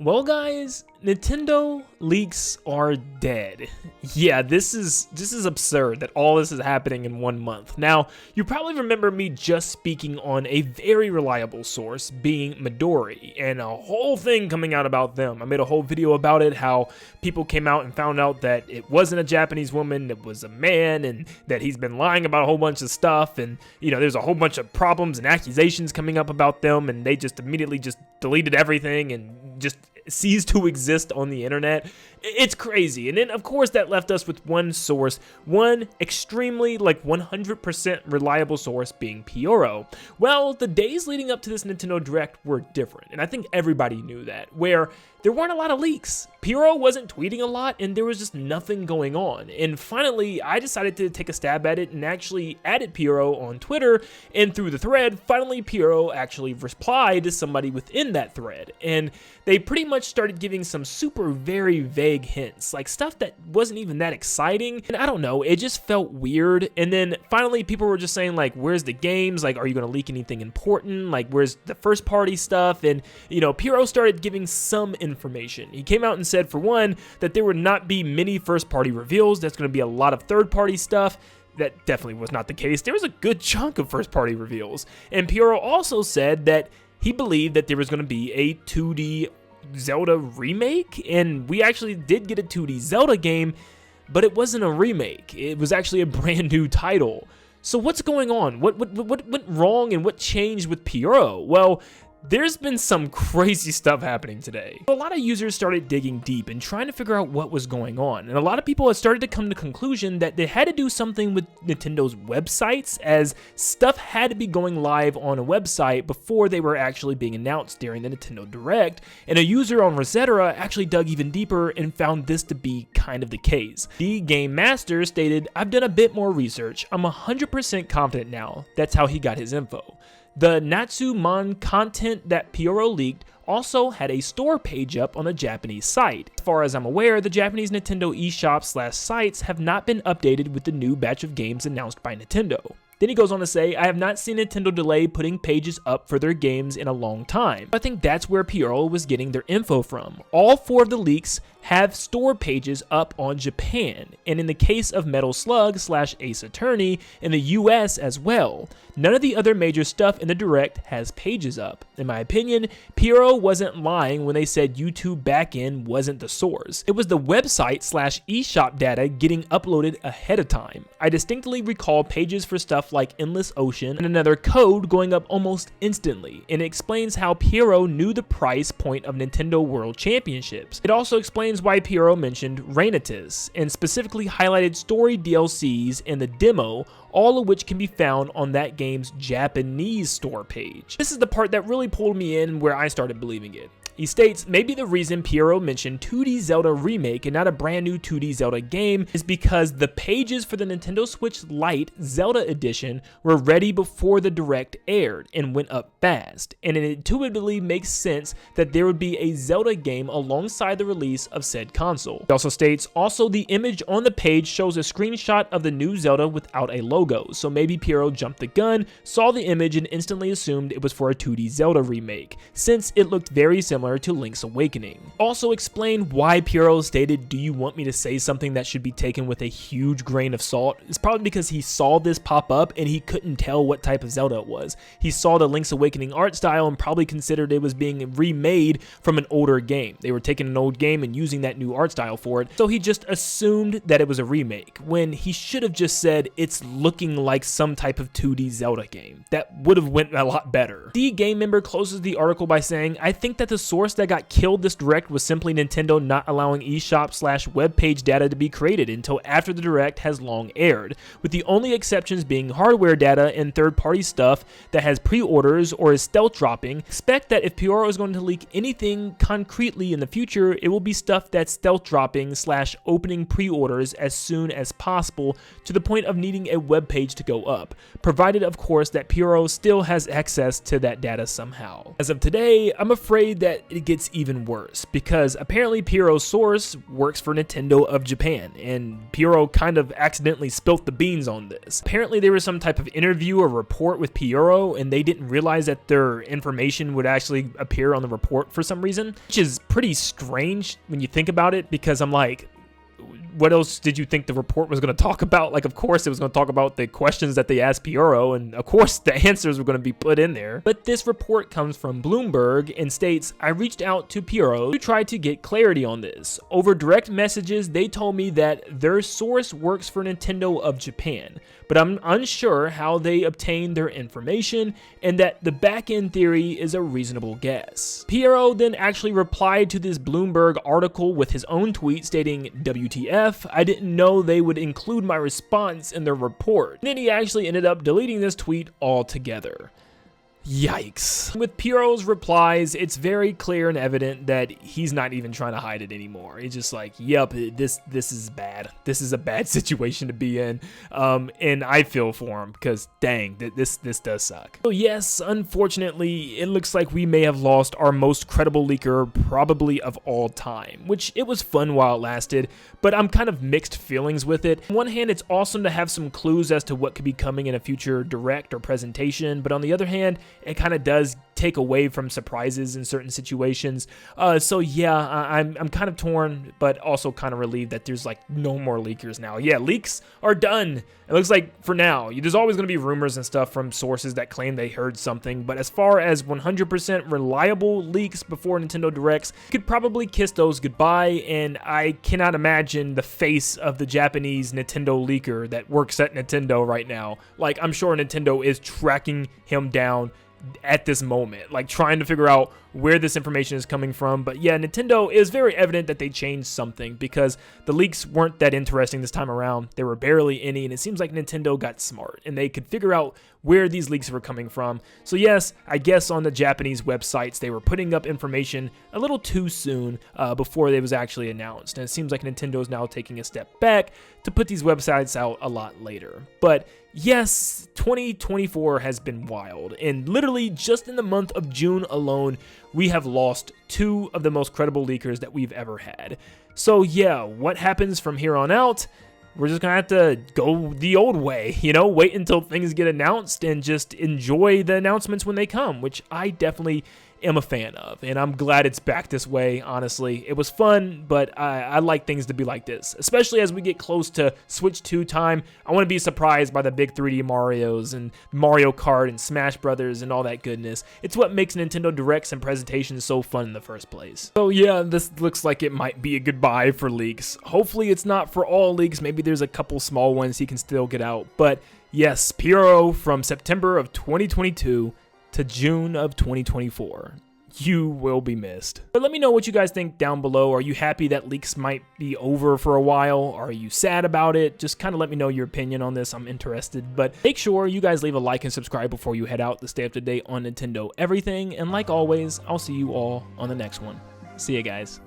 Well guys, Nintendo leaks are dead. Yeah, this is absurd that all this is happening in 1 month. Now, you probably remember me just speaking on a very reliable source, being Midori, and a whole thing coming out about them. I made a whole video about it, how people came out and found out that it wasn't a Japanese woman, it was a man, and that he's been lying about a whole bunch of stuff, and you know, there's a whole bunch of problems and accusations coming up about them, and they just immediately just deleted everything and just ceased to exist on the internet. It's crazy. And then of course that left us with one source, one extremely 100% reliable source, being Pyro. Well, the days leading up to this Nintendo Direct were different, and I think everybody knew that, where there weren't a lot of leaks. Pyro wasn't tweeting a lot, and there was just nothing going on. And finally, I decided to take a stab at it and actually added Pyro on Twitter, and through the thread, finally Pyro actually replied to somebody within that thread. And they pretty much started giving some very vague hints, like stuff that wasn't even that exciting. And I don't know, it just felt weird. And then finally people were just saying like, where's the games? Like, are you gonna leak anything important? Like, where's the first party stuff? And you know, Pyro started giving some information. He came out and said, for one, that there would not be many first party reveals. That's gonna be a lot of third party stuff. That definitely was not the case. There was a good chunk of first party reveals. And Pyro also said that he believed that there was gonna be a 2D Zelda remake, and we actually did get a 2D Zelda game, but it wasn't a remake. It was actually a brand new title. So what's going on? What went wrong and what changed with Pyro? Well, there's been some crazy stuff happening today. A lot of users started digging deep and trying to figure out what was going on. And a lot of people have started to come to the conclusion that they had to do something with Nintendo's websites, as stuff had to be going live on a website before they were actually being announced during the Nintendo Direct. And a user on Resetera actually dug even deeper and found this to be kind of the case. The Game Master stated, "I've done a bit more research. I'm 100% confident now." That's how he got his info. The Natsumon content that Pyro leaked also had a store page up on a Japanese site. As far as I'm aware, the Japanese Nintendo eShop/sites have not been updated with the new batch of games announced by Nintendo. Then he goes on to say, "I have not seen Nintendo delay putting pages up for their games in a long time." I think that's where Pyro was getting their info from. All 4 of the leaks have store pages up on Japan, and in the case of Metal Slug/Ace Attorney, in the US as well. None of the other major stuff in the Direct has pages up. In my opinion, Pyro wasn't lying when they said YouTube backend wasn't the source. It was the website/eShop data getting uploaded ahead of time. I distinctly recall pages for stuff like Endless Ocean and another code going up almost instantly, and it explains how Pyro knew the price point of Nintendo World Championships. It also explains why Pyro mentioned Reinatus, and specifically highlighted story DLCs in the demo, all of which can be found on that game's Japanese store page. This is the part that really pulled me in, where I started believing it. He states, "Maybe the reason Pyro mentioned 2D Zelda remake and not a brand new 2D Zelda game is because the pages for the Nintendo Switch Lite Zelda edition were ready before the Direct aired and went up fast, and it intuitively makes sense that there would be a Zelda game alongside the release of said console." He also states, "Also the image on the page shows a screenshot of the new Zelda without a logo, so maybe Pyro jumped the gun, saw the image and instantly assumed it was for a 2D Zelda remake, since it looked very similar to Link's Awakening." Also explained why Pyro stated, "Do you want me to say something that should be taken with a huge grain of salt?" It's probably because he saw this pop up and he couldn't tell what type of Zelda it was. He saw the Link's Awakening art style and probably considered it was being remade from an older game. They were taking an old game and using that new art style for it, so he just assumed that it was a remake, when he should have just said it's looking like some type of 2D Zelda game. That would have went a lot better. The Game Member closes the article by saying, "I think that the source that got killed this Direct was simply Nintendo not allowing eShop/webpage data to be created until after the Direct has long aired, with the only exceptions being hardware data and third-party stuff that has pre-orders or is stealth dropping. Expect that if Pyro is going to leak anything concretely in the future, it will be stuff that's stealth dropping/opening pre-orders as soon as possible, to the point of needing a webpage to go up, provided of course that Pyro still has access to that data somehow." As of today, I'm afraid that it gets even worse, because apparently Piero's source works for Nintendo of Japan, and Piero kind of accidentally spilt the beans on this. Apparently there was some type of interview or report with Piero, and they didn't realize that their information would actually appear on the report for some reason, which is pretty strange when you think about it, because I'm like, what else did you think the report was going to talk about? Like, of course it was going to talk about the questions that they asked Piero, and of course the answers were going to be put in there. But this report comes from Bloomberg and states, I reached out to Piero to try to get clarity on this. Over direct messages, they told me that their source works for Nintendo of Japan, but I'm unsure how they obtained their information, and that the back-end theory is a reasonable guess. Piero then actually replied to this Bloomberg article with his own tweet stating, WTF, I didn't know they would include my response in their report. And then he actually ended up deleting this tweet altogether. Yikes. With Piero's replies, it's very clear and evident that he's not even trying to hide it anymore. He's just like, yep, this is bad. This is a bad situation to be in. And I feel for him, because dang, this does suck. So yes, unfortunately, it looks like we may have lost our most credible leaker probably of all time, which it was fun while it lasted, but I'm kind of mixed feelings with it. On one hand, it's awesome to have some clues as to what could be coming in a future direct or presentation, but on the other hand, it kind of does take away from surprises in certain situations. So yeah, I'm kind of torn, but also kind of relieved that there's like no more leakers now. Yeah, leaks are done. It looks like for now. There's always going to be rumors and stuff from sources that claim they heard something, but as far as 100% reliable leaks before Nintendo Directs, you could probably kiss those goodbye, and I cannot imagine the face of the Japanese Nintendo leaker that works at Nintendo right now. Like, I'm sure Nintendo is tracking him down at this moment, like trying to figure out where this information is coming from. But yeah, Nintendo is very evident that they changed something, because the leaks weren't that interesting this time around. There were barely any, and it seems like Nintendo got smart and they could figure out where these leaks were coming from. So yes, I guess on the Japanese websites they were putting up information a little too soon before it was actually announced, and it seems like Nintendo is now taking a step back to put these websites out a lot later. But yes, 2024 has been wild, and literally just in the month of June alone, we have lost two of the most credible leakers that we've ever had. So yeah, what happens from here on out? We're just gonna have to go the old way, wait until things get announced and just enjoy the announcements when they come, which I definitely am a fan of, and I'm glad it's back this way. Honestly, it was fun, but I like things to be like this, especially as we get close to Switch 2 time. I want to be surprised by the big 3D Marios and Mario Kart and Smash Brothers and all that goodness. It's what makes Nintendo Directs and presentations so fun in the first place. So yeah, this looks like it might be a goodbye for leaks. Hopefully it's not for all leaks. Maybe there's a couple small ones he can still get out, but yes, Piero from September of 2022 to June of 2024. You will be missed. But let me know what you guys think down below. Are you happy that leaks might be over for a while? Are you sad about it? Just kind of let me know your opinion on this. I'm interested. But make sure you guys leave a like and subscribe before you head out to stay up to date on Nintendo everything. And like always, I'll see you all on the next one. See ya, guys.